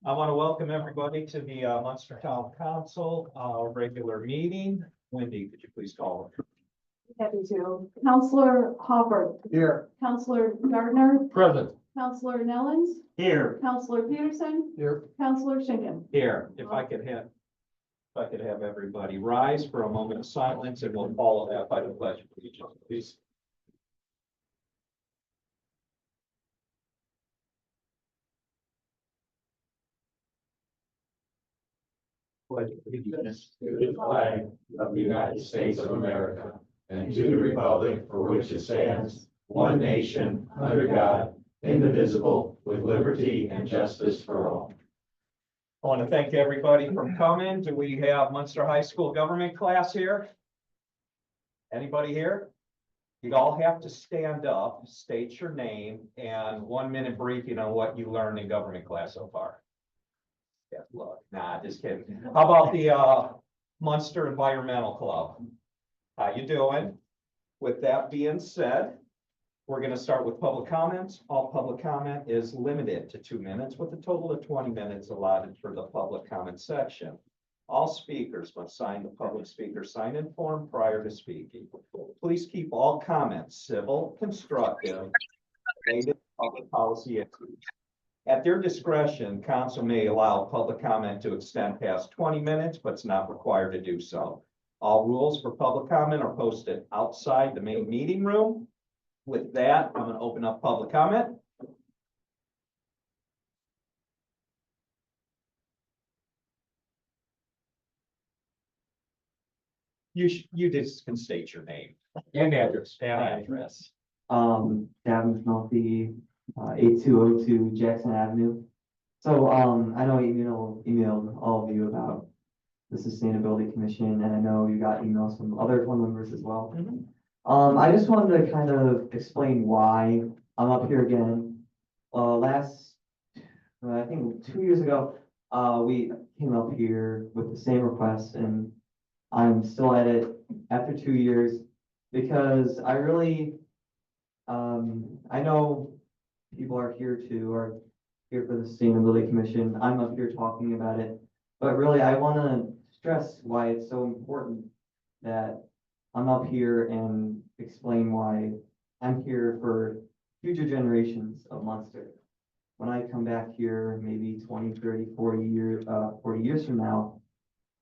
I want to welcome everybody to the Munster Town Council regular meeting. Wendy, could you please call it? Happy to. Counselor Hopper. Here. Counselor Gardner. Present. Counselor Nellens. Here. Counselor Peterson. Here. Counselor Schinkin. Here. If I could have everybody rise for a moment of silence, and we'll follow that by the pledge of allegiance, please. Pledge allegiance to the flag of the United States of America and to the republic for which it stands, one nation, under God, indivisible, with liberty and justice for all. I want to thank everybody for coming. Do we have Munster High School government class here? Anybody here? You all have to stand up, state your name, and 1 minute briefing on what you learned in government class so far. Yeah, look, nah, just kidding. How about the Munster Environmental Club? How you doing? With that being said, we're going to start with public comments. All public comment is limited to 2 minutes, with a total of 20 minutes allotted for the public comment section. All speakers must sign the public speaker sign-in form prior to speaking. Please keep all comments civil, constructive, related to public policy issues. At their discretion, council may allow public comment to extend past 20 minutes, but it's not required to do so. All rules for public comment are posted outside the main meeting room. With that, I'm going to open up public comment. You just can state your name and address. Gavin McNulty, 8202 Jackson Avenue. So, I know you emailed all of you about the Sustainability Commission, and I know you got emails from other one members as well. I just wanted to kind of explain why I'm up here again. I think 2 years ago, we came up here with the same request, and I'm still at it after 2 years because I really, I know people are here for the Sustainability Commission. I'm up here talking about it, but really I want to stress why it's so important that I'm up here and explain why I'm here for future generations of Munster. When I come back here, maybe 20, 30, 40 years from now,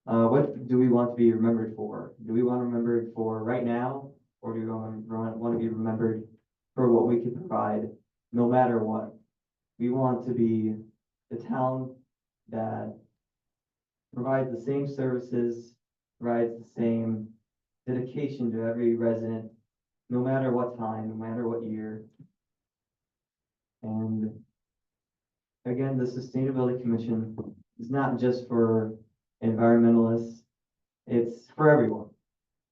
what do we want to be remembered for? Do we want to remember it for right now, or do we want to be remembered for what we can provide no matter what? We want to be the town that provides the same services, provides the same dedication to every resident, no matter what time, no matter what year. And again, the Sustainability Commission is not just for environmentalists, it's for everyone.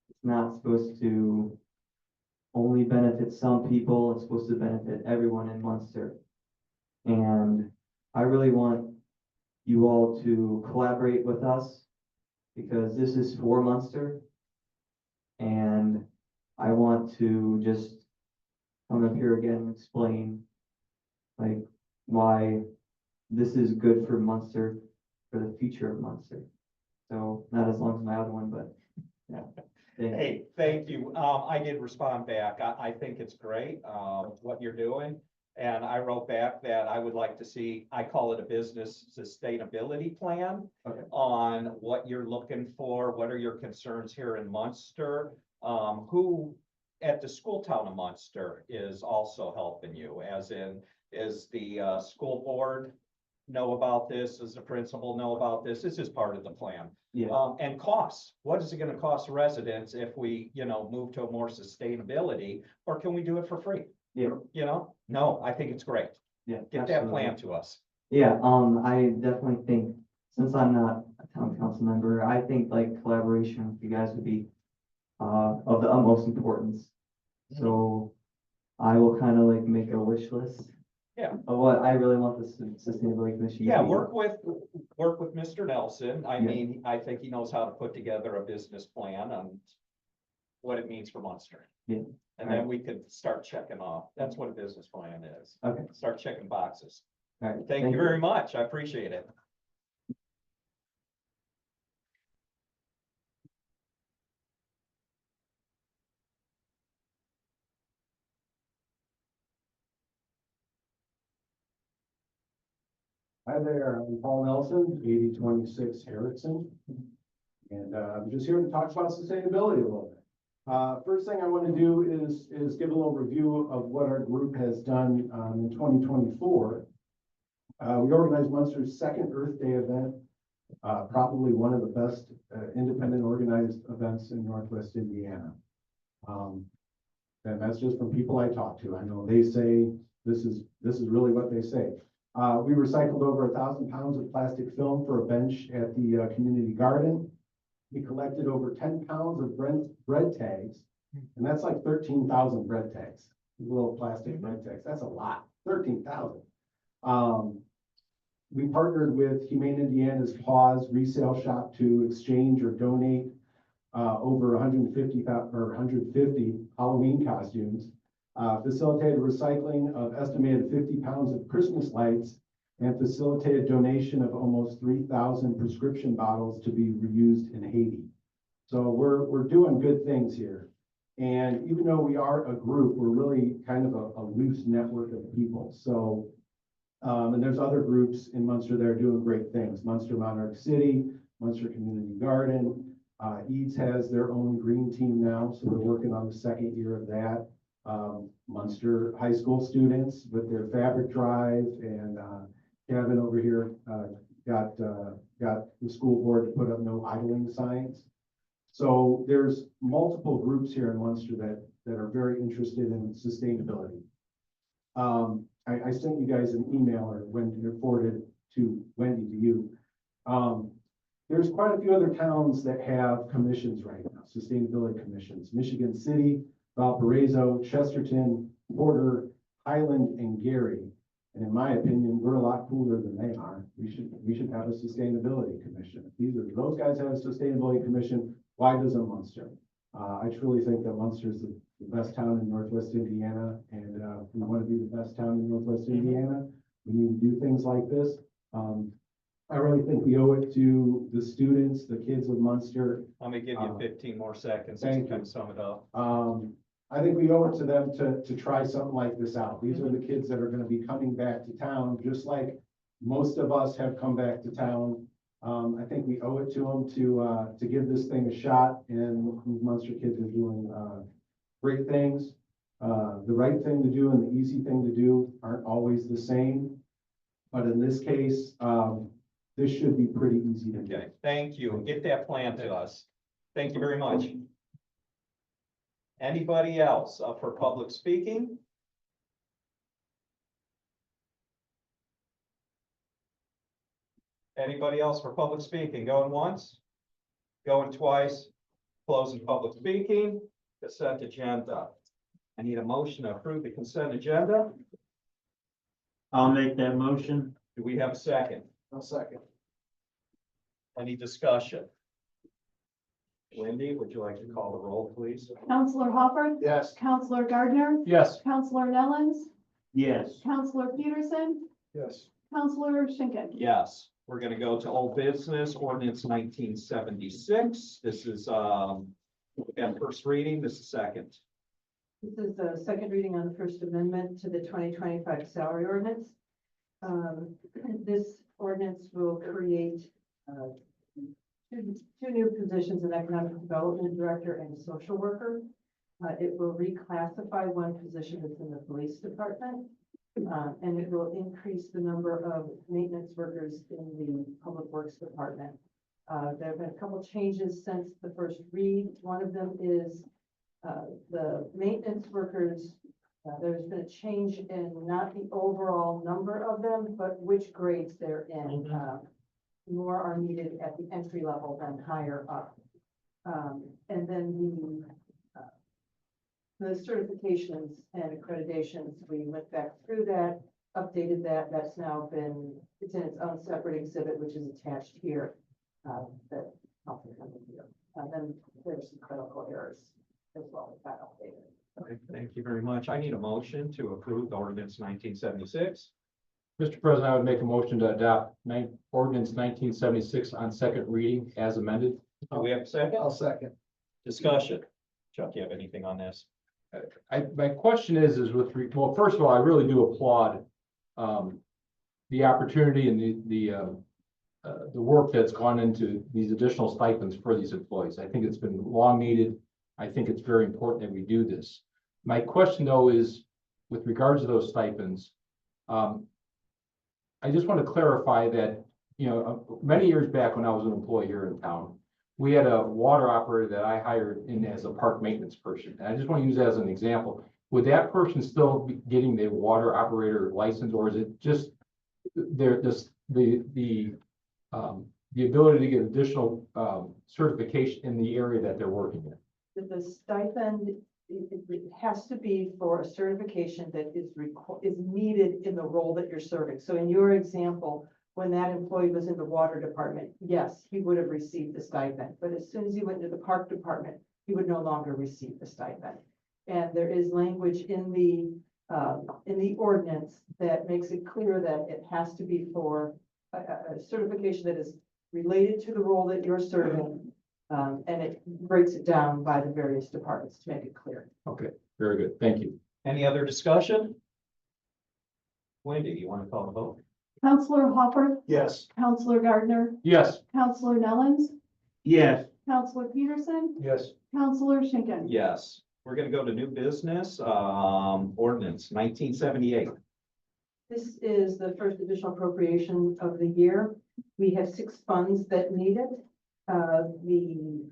It's not supposed to only benefit some people, it's supposed to benefit everyone in Munster. And I really want you all to collaborate with us because this is for Munster. And I want to just come up here again and explain like why this is good for Munster, for the future of Munster. So not as long as my other one, but yeah. Hey, thank you. I did respond back. I think it's great, what you're doing. And I wrote back that I would like to see, I call it a business sustainability plan. Okay. On what you're looking for, what are your concerns here in Munster? Who at the school town of Munster is also helping you, as in, is the school board know about this? Does the principal know about this? This is part of the plan. Yeah. And costs. What is it going to cost residents if we, move to a more sustainability, or can we do it for free? Yeah. No, I think it's great. Yeah. Get that plan to us. Yeah. I definitely think, since I'm not a town council member, I think like collaboration with you guys would be of the utmost importance. So I will kind of like make a wish list. Yeah. Of what I really want the Sustainability Commission to Yeah, be. work with Mr. Nelson. I mean, I think he knows how to put together a business plan on what it means for Munster. Yeah. And then we could start checking off. That's what a business plan is. Okay. Start checking boxes. All right, Thank you very much. I appreciate it. Hi there, I'm Paul Nelson, 8026 Harrison. And I'm just here to talk about sustainability a little bit. First thing I want to do is give a little review of what our group has done in 2024. We organized Munster's second Earth Day event, probably one of the best independent organized events in Northwest Indiana. And that's just from people I talk to. I know they say this is really what they say. We recycled over 1,000 pounds of plastic film for a bench at the community garden. We collected over 10 pounds of bread tags, and that's like 13,000 bread tags, little plastic bread tags. That's a lot, 13,000. We partnered with Humane Indiana's Paws resale shop to exchange or donate over 150 Halloween costumes, facilitated recycling of estimated 50 pounds of Christmas lights, and facilitated donation of almost 3,000 prescription bottles to be reused in Haiti. So we're doing good things here. And even though we are a group, we're really kind of a loose network of people. So, and there's other groups in Munster that are doing great things. Munster Monarch City, Munster Community Garden, Eads has their own green team now, so they're working on the second year of that. Munster high school students with their fabric drive, and Kevin over here got the school board to put up no idling signs. So there's multiple groups here in Munster that are very interested in sustainability. I sent you guys an email, or when forwarded to Wendy, to you. There's quite a few other towns that have commissions right now, sustainability commissions. Michigan City, Valparaiso, Chesterton, Porter, Highland, and Gary. And in my opinion, we're a lot cooler than they are. We should have a sustainability commission. If those guys have a sustainability commission, why doesn't Munster? I truly think that Munster is the best town in Northwest Indiana, and we want to be the best town in Northwest Indiana. We need to do things like this. I really think we owe it to the students, the kids of Munster. Let me give you 15 more seconds Thank to kind you. of sum it up. I think we owe it to them to try something like this out. These are the kids that are going to be coming back to town, just like most of us have come back to town. I think we owe it to them to give this thing a shot, and these Munster kids are doing great things. The right thing to do and the easy thing to do aren't always the same, but in this case, this should be pretty easy to do. Okay, thank you. Get that plan to us. Thank you very much. Anybody else up for public speaking? Anybody else for public speaking? Going once? Going twice? Closing public speaking. Consent agenda. I need a motion to approve the consent agenda. I'll make that motion. Do we have a second? A second. Any discussion? Wendy, would you like to call the roll, please? Counselor Hopper. Yes. Counselor Gardner. Yes. Counselor Nellens. Yes. Counselor Peterson. Yes. Counselor Schinkin. Yes, we're gonna go to old business, ordinance 1976. This is, and first reading, this is second. This is the second reading on the First Amendment to the 2025 salary ordinance. This ordinance will create two new positions, an economic development director and a social worker. It will reclassify one position that's in the police department, and it will increase the number of maintenance workers in the public works department. There have been a couple changes since the first read. One of them is the maintenance workers. There's been a change in not the overall number of them, but which grades they're in. More are needed at the entry level than higher up. And then the certifications and accreditations, we went back through that, updated that. That's now been, it's in its own separate exhibit, which is attached here. That I'll put under here. Then there's some critical errors as well that got updated. Okay, thank you very much. I need a motion to approve the ordinance 1976. Mr. President, I would make a motion to adopt ordinance 1976 on second reading as amended. Do we have a second? second. Discussion. Chuck, you have anything on this? My question is well, first of all, I really do applaud the opportunity and the work that's gone into these additional stipends for these employees. I think it's been long needed. I think it's very important that we do this. My question though is with regards to those stipends, I just want to clarify that, many years back when I was an employee here in town, we had a water operator that I hired in as a park maintenance person. And I just want to use that as an example. Would that person still be getting the water operator license, or is it just the ability to get additional certification in the area that they're working in? The stipend, it has to be for a certification that is needed in the role that you're serving. So in your example, when that employee was in the water department, yes, he would have received the stipend. But as soon as he went into the park department, he would no longer receive the stipend. And there is language in the ordinance that makes it clear that it has to be for a certification that is related to the role that you're serving. And it breaks it down by the various departments to make it clear. Okay, very good. Thank you. Any other discussion? Wendy, you want to call the vote? Counselor Hopper, Yes. Counselor Gardner, Yes. Counselor Nellens, Yes. Counselor Peterson, Yes. Counselor Schinkin. Yes. We're gonna go to new business, ordinance 1978. This is the first additional appropriation of the year. We have 6 funds that need it. The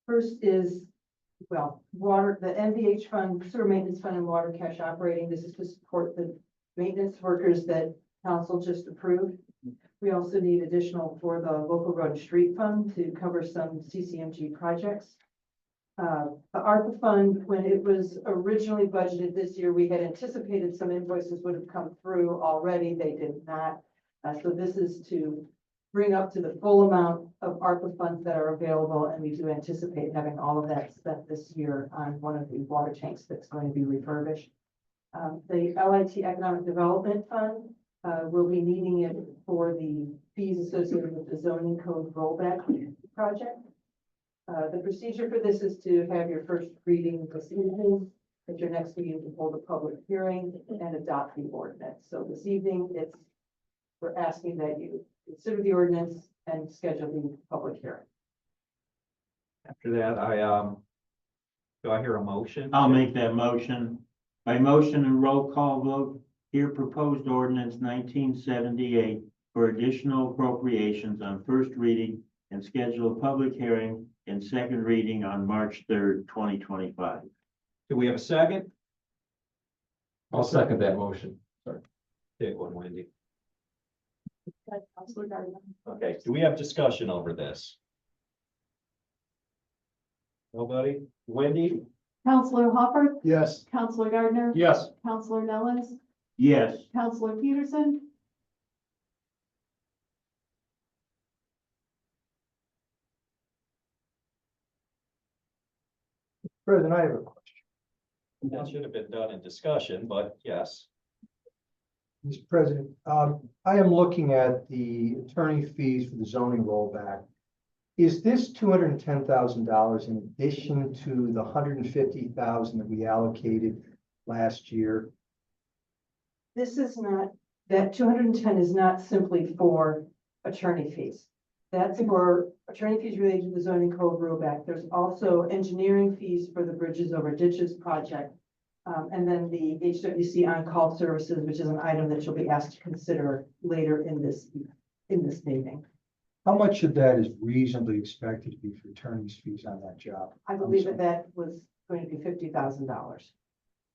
first is, water, the NVH fund, sewer maintenance fund and water cash operating. This is to support the maintenance workers that council just approved. We also need additional for the local road and street fund to cover some CCMG projects. The ARPA fund, when it was originally budgeted this year, we had anticipated some invoices would have come through already. They did not. So this is to bring up to the full amount of ARPA funds that are available. And we do anticipate having all of that spent this year on one of the water tanks that's going to be refurbished. The LIT Economic Development Fund, will be needing it for the fees associated with the zoning code rollback project. The procedure for this is to have your first reading this evening, at your next meeting to hold a public hearing and adopt the ordinance. So this evening, we're asking that you consider the ordinance and schedule the public hearing. After that, do I hear a motion? I'll make that motion. By motion and roll call vote, here proposed ordinance 1978 for additional appropriations on first reading and schedule a public hearing and second reading on March 3rd, 2025. Do we have a second? I'll second that motion. Take one, Wendy. Counselor Gardner. Okay, do we have discussion over this? Nobody? Wendy? Counselor Hopper, Yes. Counselor Gardner, Yes. Counselor Nellens, Yes. Counselor Peterson, President, I have a question. That should have been done in discussion, but yes. Mr. President, I am looking at the attorney fees for the zoning rollback. Is this $210,000 in addition to the $150,000 that we allocated last year? This is not, that 210 is not simply for attorney fees. That's for attorney fees related to the zoning code rollback. There's also engineering fees for the Bridges Over Ditches project. And then the HWC on-call services, which is an item that you'll be asked to consider later in this meeting. How much of that is reasonably expected to be for attorney's fees on that job? I believe that was going to be $50,000.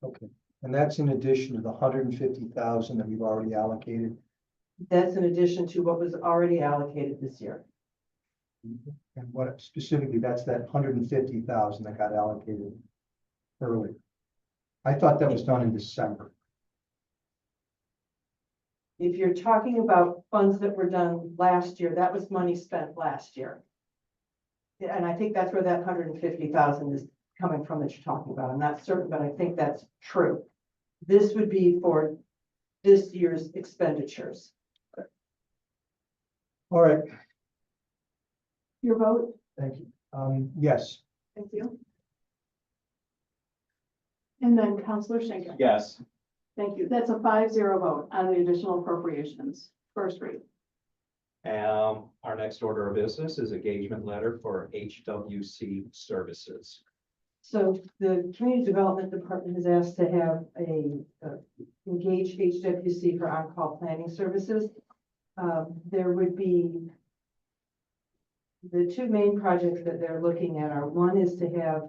Okay, and that's in addition to the $150,000 that we've already allocated? That's in addition to what was already allocated this year. And what specifically, that's that $150,000 that got allocated earlier? I thought that was done in December. If you're talking about funds that were done last year, that was money spent last year. Yeah, and I think that's where that 150,000 is coming from that you're talking about. I'm not certain, but I think that's true. This would be for this year's expenditures. All right, Your vote? thank you. Yes. Thank you. And then Counselor Schinkin. Yes. Thank you. That's a 5-0 vote on the additional appropriations. First read. Our next order of business is engagement letter for HWC services. So the Community Development Department has asked to have a engage HWC for on-call planning services. There would be the two main projects that they're looking at are, one is to have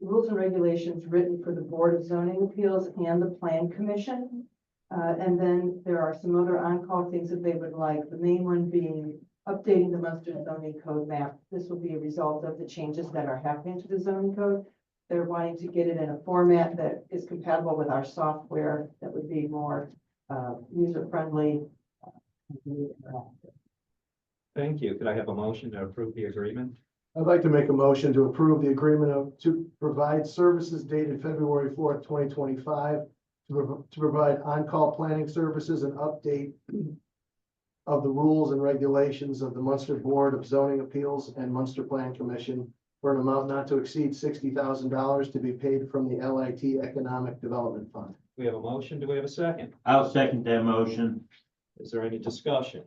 rules and regulations written for the Board of Zoning Appeals and the Plan Commission. And then there are some other on-call things that they would like, the main one being updating the Munster zoning code map. This will be a result of the changes that are happening to the zoning code. They're wanting to get it in a format that is compatible with our software that would be more user-friendly. Thank you. Could I have a motion to approve the agreement? I'd like to make a motion to approve the agreement to provide services dated February 4th, 2025, to provide on-call planning services and update of the rules and regulations of the Munster Board of Zoning Appeals and Munster Plan Commission for an amount not to exceed $60,000 to be paid from the LIT Economic Development Fund. We have a motion. Do we have a second? I'll second that motion. Is there any discussion?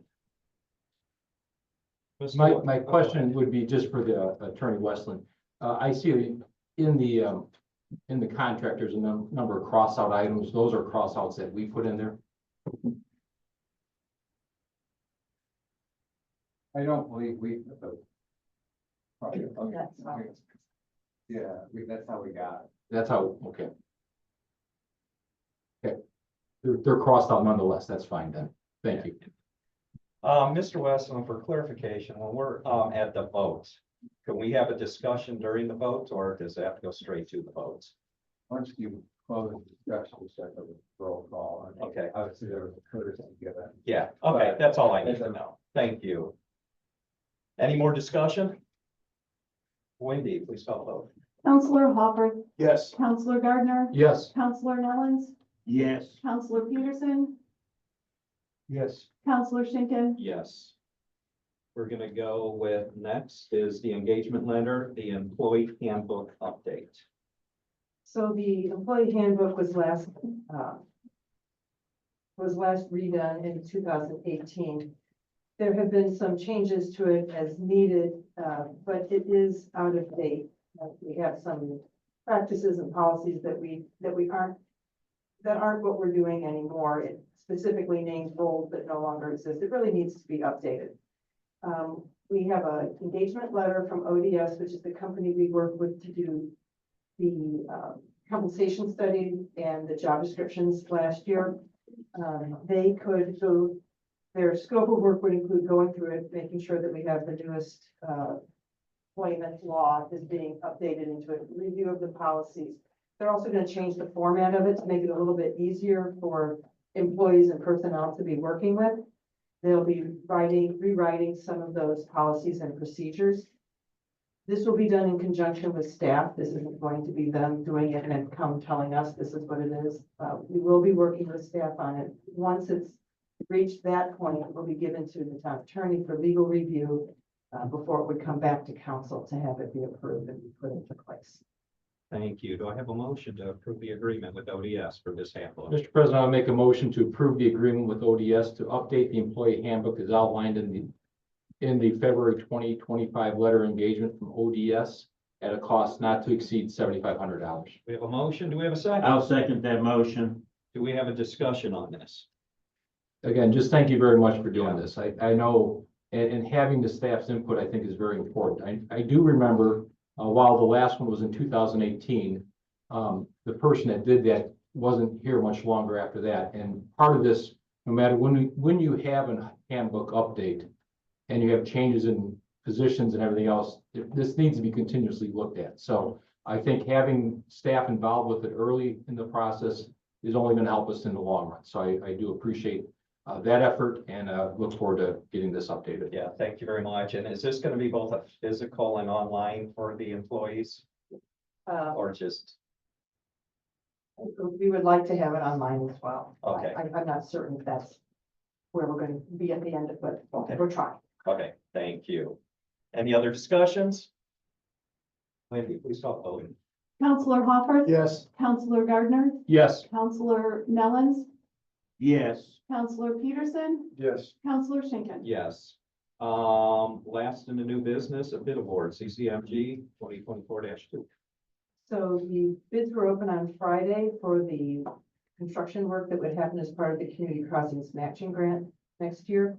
My question would be just for the Attorney Westland. I see in the contract, there's a number of cross-out items. Those are cross-outs that we put in there. I don't believe we. That's all. Yeah, that's how we got it. That's how, okay. Okay. They're crossed out nonetheless. That's fine then. Thank you. Mr. Westland, for clarification, when we're at the votes, can we have a discussion during the votes, or does that have to go straight to the votes? Once you close the discussion, we start the roll call. Okay. Obviously, there was a courtesy given. Yeah, okay, that's all I need to know. Thank you. Any more discussion? Wendy, please call the vote. Counselor Hopper. Yes. Counselor Gardner. Yes. Counselor Nellens. Yes. Counselor Peterson. Yes. Counselor Schinkin. Yes. We're gonna go with next is the engagement letter, the employee handbook update. So the employee handbook was last redone in 2018. There have been some changes to it as needed, but it is out of date. We have some practices and policies that aren't what we're doing anymore. It specifically names roles that no longer exist. It really needs to be updated. We have an engagement letter from ODS, which is the company we work with to do the compensation study and the job descriptions last year. Their scope of work would include going through it, making sure that we have the newest employment law is being updated into a review of the policies. They're also going to change the format of it to make it a little bit easier for employees and personnel to be working with. They'll be rewriting some of those policies and procedures. This will be done in conjunction with staff. This isn't going to be them doing it and then come telling us this is what it is. We will be working with staff on it. Once it's reached that point, it will be given to the town attorney for legal review before it would come back to council to have it be approved and be put into place. Thank you. Do I have a motion to approve the agreement with ODS for this handbook? Mr. President, I'll make a motion to approve the agreement with ODS to update the employee handbook as outlined in the February 2025 letter engagement from ODS at a cost not to exceed $7,500. We have a motion. Do we have a second? I'll second that motion. Do we have a discussion on this? Again, just thank you very much for doing this. I know, and having the staff's input, I think is very important. I do remember while the last one was in 2018, the person that did that wasn't here much longer after that. And part of this, no matter when you have a handbook update and you have changes in positions and everything else, this needs to be continuously looked at. So I think having staff involved with it early in the process is only going to help us in the long run. So I do appreciate that effort and look forward to getting this updated. Yeah, thank you very much. And is this going to be both a physical and online for the employees or just? We would like to have it online as well. Okay. I'm not certain if that's where we're going to be at the end of it, Okay. but we're trying. Okay, thank you. Any other discussions? Wendy, please stop voting. Counselor Hopper. Yes. Counselor Gardner. Yes. Counselor Nellens. Yes. Counselor Peterson. Yes. Counselor Schinkin. Yes. Last in the new business, a bid award, CCMG 2024-2. So the bids were open on Friday for the construction work that would happen as part of the Community Crossings Matching Grant next year.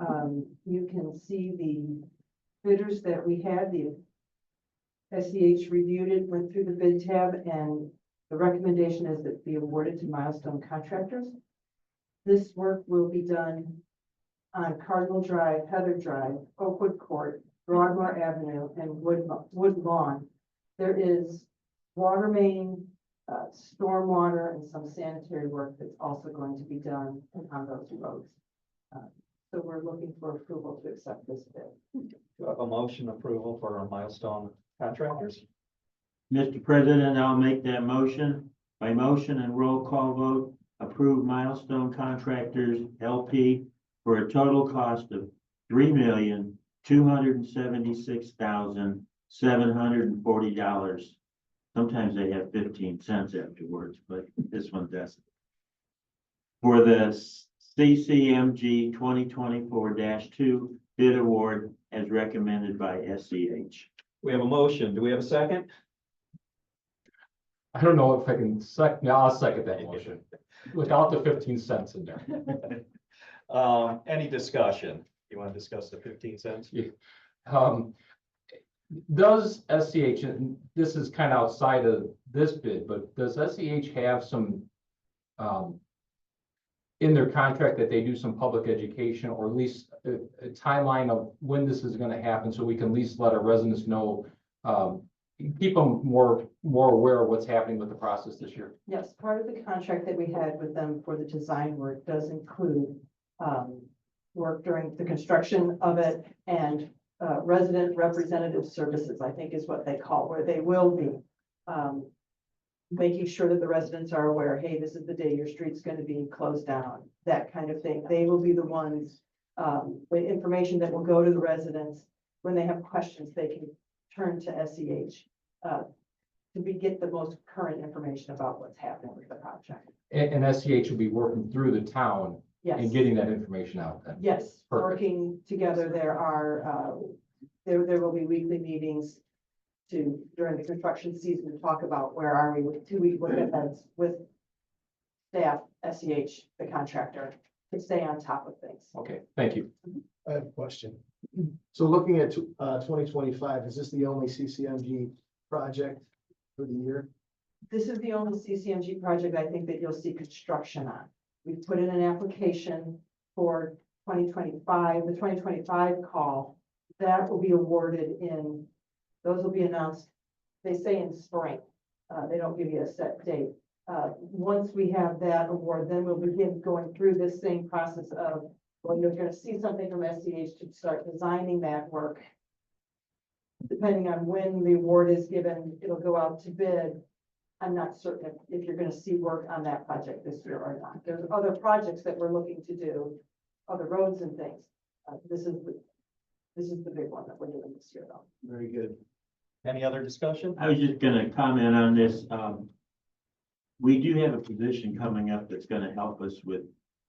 You can see the bidders that we had, the SEH reviewed it, went through the bid tab, and the recommendation is that it be awarded to Milestone Contractors. This work will be done on Cardinal Drive, Heather Drive, Oakwood Court, Broadmoor Avenue, and Wood Lawn. There is water main, stormwater, and some sanitary work that's also going to be done on those roads. So we're looking for approval to accept this bid. Do you have a motion approval for our Milestone Contractors? Mr. President, I'll make that motion. By motion and roll call vote, approve Milestone Contractors LP for a total cost of $3,276,740. Sometimes they have 15 cents afterwards, but this one doesn't. For the CCMG 2024-2 bid award as recommended by SEH. We have a motion. Do we have a second? I don't know if I can I'll second that motion without the 15 cents in there. Any discussion? You want to discuss the 15 cents? Does SEH, and this is kind of outside of this bid, but does SEH have some in their contract that they do some public education, or at least a timeline of when this is going to happen, so we can at least let our residents know, keep them more aware of what's happening with the process this year? Yes, part of the contract that we had with them for the design work does include work during the construction of it, and resident representative services, I think is what they call, where they will be making sure that the residents are aware, hey, this is the day your street's going to be closed down, that kind of thing. They will be the ones, the information that will go to the residents. When they have questions, they can turn to SEH to get the most current information about what's happening with the project. And SEH will be working through the town Yes. and getting that information out then? Yes, Perfect. working together, there are, there will be weekly meetings during the construction season to talk about where are we with 2 week look aheads with staff, SEH, the contractor, to stay on top of things. Okay, thank you. I have a question. So looking at 2025, is this the only CCMG project for the year? This is the only CCMG project I think that you'll see construction on. We've put in an application for 2025, the 2025 call. That will be awarded those will be announced, they say in spring. They don't give you a set date. Once we have that award, then we'll begin going through this same process of, well, you're going to see something from SEH to start designing that work. Depending on when the award is given, it'll go out to bid. I'm not certain if you're going to see work on that project this year or not. There's other projects that we're looking to do, other roads and things. This is the big one that we're doing this year, though. Very good. Any other discussion? I was just gonna comment on this. We do have a position coming up that's gonna help us with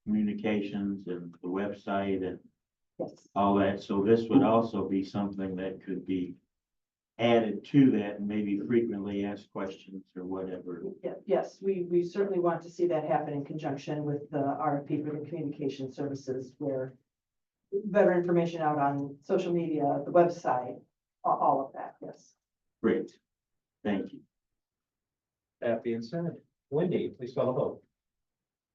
communications and the website and Yes. all that. So this would also be something that could be added to that and maybe frequently asked questions or whatever. Yeah, yes, we certainly want to see that happen in conjunction with the RFP for the communication services, where better information out on social media, the website, all of that, yes. Great. Thank you. That being said, Wendy, please call the vote.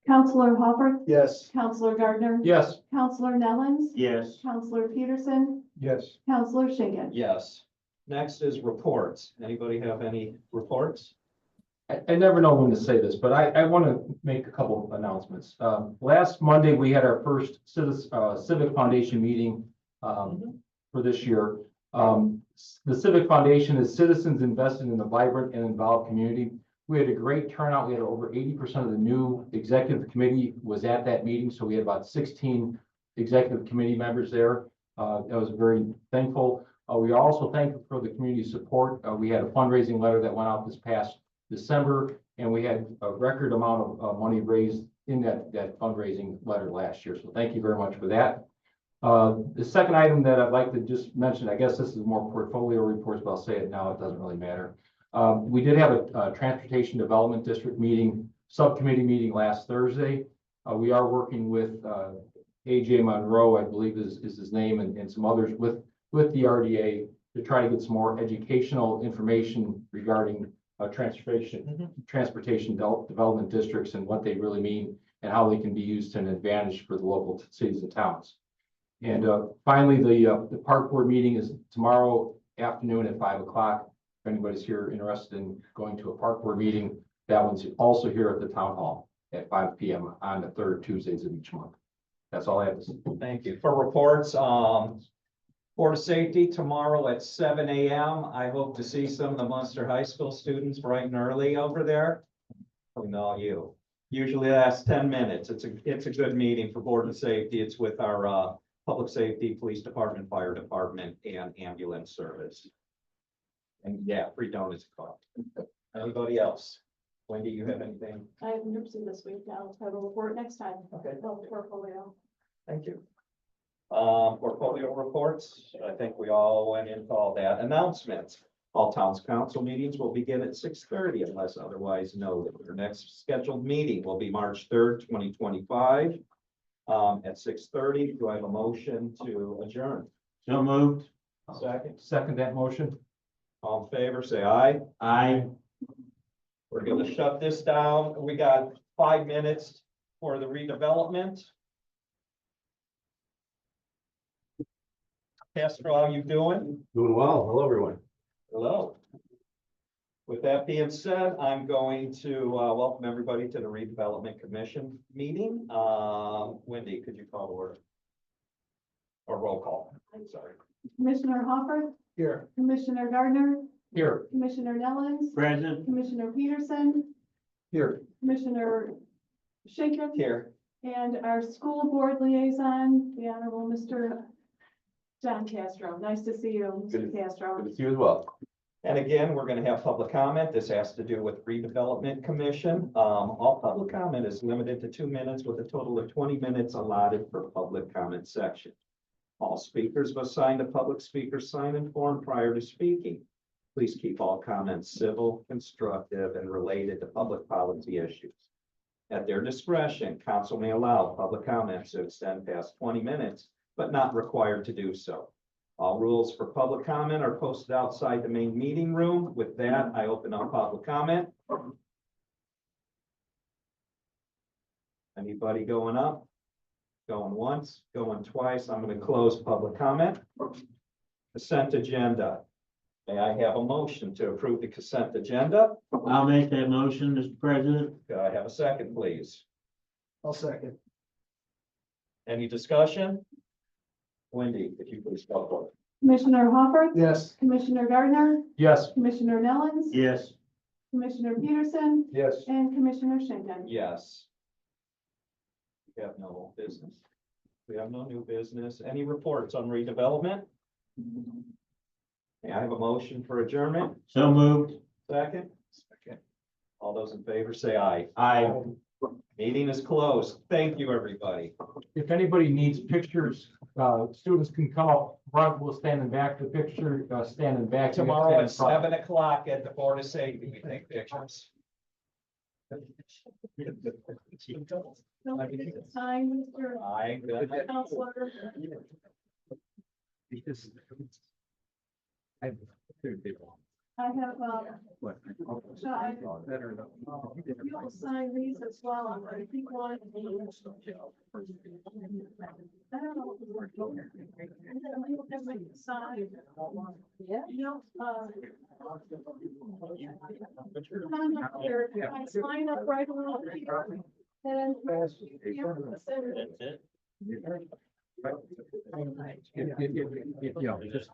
Counselor Hopper. Yes. Counselor Gardner. Yes. Counselor Nellens. Yes. Counselor Peterson. Yes. Counselor Schinkin. Yes. Next is reports. Anybody have any reports? I never know when to say this, but I want to make a couple of announcements. Last Monday, we had our first Civic Foundation meeting for this year. The Civic Foundation is citizens invested in a vibrant and involved community. We had a great turnout. We had over 80% of the new executive committee was at that meeting, so we had about 16 executive committee members there. I was very thankful. We are also thankful for the community support. We had a fundraising letter that went out this past December, and we had a record amount of money raised in that fundraising letter last year. So thank you very much for that. The second item that I'd like to just mention, I guess this is more portfolio reports, but I'll say it now, it doesn't really matter. We did have a Transportation Development District meeting, subcommittee meeting last Thursday. We are working with AJ Monroe, I believe is his name, and some others with the RDA to try to get some more educational information regarding transportation development districts and what they really mean and how they can be used to an advantage for the local cities and towns. And finally, the park board meeting is tomorrow afternoon at 5 o'clock. If anybody's here interested in going to a park board meeting, that one's also here at the town hall at 5 p.m. on the third Tuesdays of each month. That's all I have to say. Thank you. For reports, Board of Safety tomorrow at 7 a.m. I hope to see some of the Munster High School students bright and early over there. We know you. Usually lasts 10 minutes. It's a good meeting for Board of Safety. It's with our Public Safety, Police Department, Fire Department, and Ambulance Service. And yeah, free donuts cost. Anybody else? Wendy, you have anything? I have NIPSI this week now. I will report next time. Okay. Well, portfolio. Thank you. Portfolio reports. I think we all went into all that. Announcements. All towns council meetings will begin at 6:30 unless otherwise noted. Your next scheduled meeting will be March 3rd, 2025. At 6:30. Do I have a motion to adjourn? So moved. Second that motion. All in favor, say aye. Aye. We're gonna shut this down. We got 5 minutes for the redevelopment. Castro, how you doing? Doing well. Hello, everyone. Hello. With that being said, I'm going to welcome everybody to the Redevelopment Commission meeting. Wendy, could you call the order? Or roll call, I'm sorry. Commissioner Hopper, Here. Commissioner Gardner, Here. Commissioner Nellens, Present. Commissioner Peterson, Here. Commissioner Schinkin, Here. and our school board liaison, the Honorable Mr. John Castro. Nice to see you, Mr. Castro. Good to see you as well. And again, we're gonna have public comment. This has to do with Redevelopment Commission. All public comment is limited to 2 minutes with a total of 20 minutes allotted for public comment section. All speakers must sign the public speaker sign-in form prior to speaking. Please keep all comments civil, constructive, and related to public policy issues. At their discretion, council may allow public comments to extend past 20 minutes, but not required to do so. All rules for public comment are posted outside the main meeting room. With that, I open up public comment. Anybody going up? Going once, going twice. I'm going to close public comment. Consent agenda. May I have a motion to approve the consent agenda? I'll make that motion, Mr. President. Could I have a second, please? I'll second. Any discussion? Wendy, if you please call for it. Commissioner Hopper, Yes. Commissioner Gardner, Yes. Commissioner Nellens, Yes. Commissioner Peterson, Yes. and Commissioner Schinkin. Yes. We have no business. We have no new business. Any reports on redevelopment? May I have a motion for adjournment? So moved. Second? Second. All those in favor say aye. Aye. Meeting is closed. Thank you, everybody. If anybody needs pictures, students can come up front. We'll stand in back for the picture, stand in back. Tomorrow at 7 o'clock at the Board of Safety, we take pictures. Don't forget to sign, Mr. Aye, good. Counselor. I have, Sean, you'll sign these as well. I think one. I don't know. Sign. Yeah. No, come up here. I sign up right around here. And. That's it. You know, just.